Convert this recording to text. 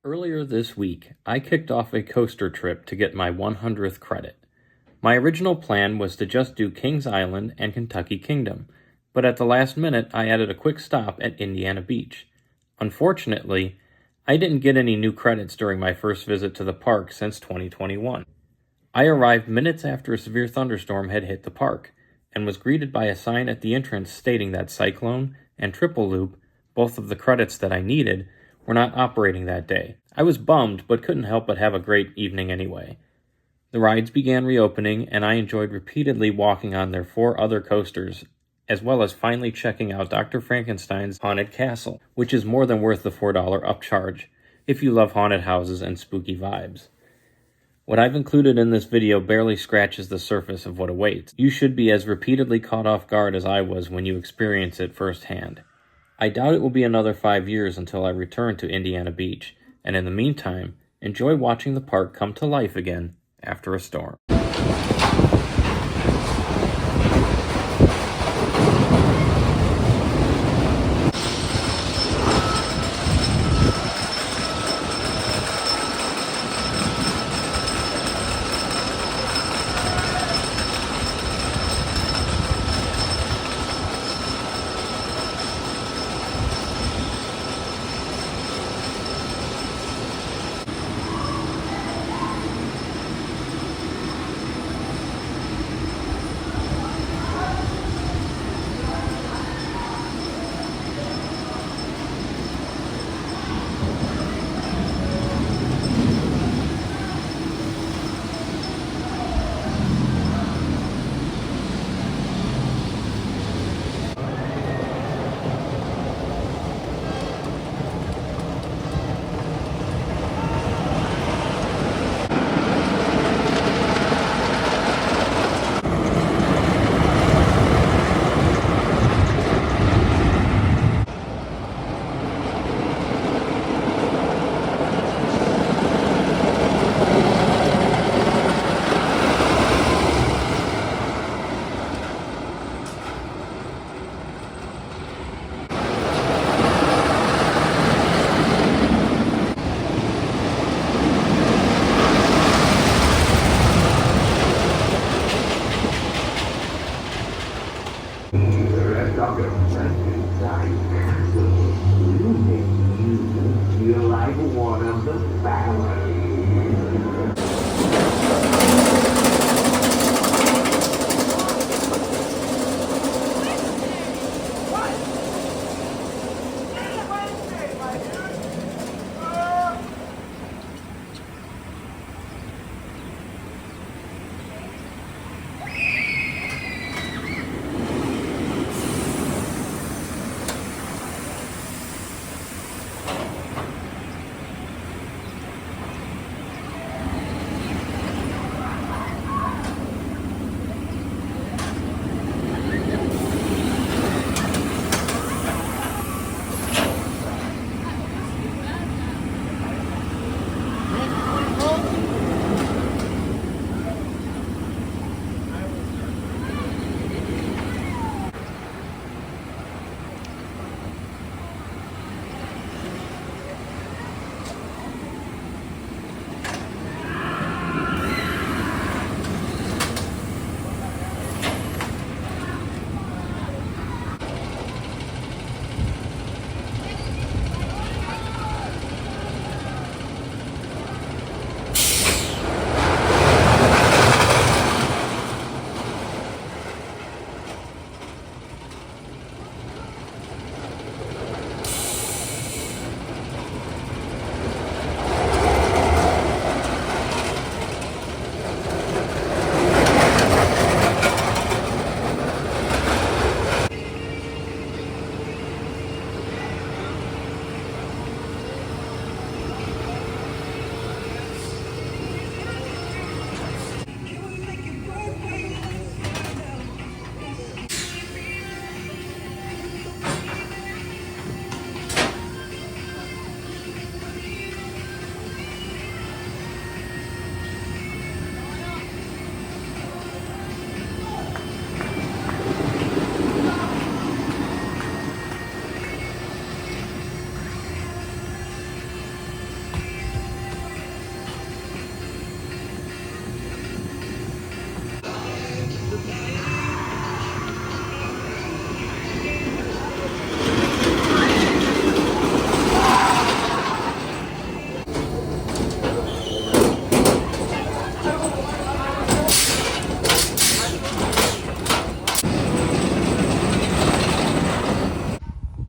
Earlier this week, I kicked off a coaster trip to get my 100th credit. My original plan was to just do Kings Island and Kentucky Kingdom, but at the last minute I added a quick stop at Indiana Beach. Unfortunately, I didn't get any new credits during my first visit to the park since 2021. I arrived minutes after a severe thunderstorm had hit the park, and was greeted by a sign at the entrance stating that Cyclone and Triple Loop, both of the credits that I needed, were not operating that day. I was bummed, but couldn't help but have a great evening anyway. The rides began reopening, and I enjoyed repeatedly walking on their 4 other coasters, as well as finally checking out Dr. Frankenstein's Haunted Castle, which is more than worth the $4 upcharge, if you love haunted houses and spooky vibes. What I've included in this video barely scratches the surface of what awaits. You should be as repeatedly caught off guard as I was when you experience it firsthand. I doubt it will be another 5 years until I return to Indiana Beach, and in the meantime, enjoy watching the park come to life again after a storm. You make you feel like one of the family.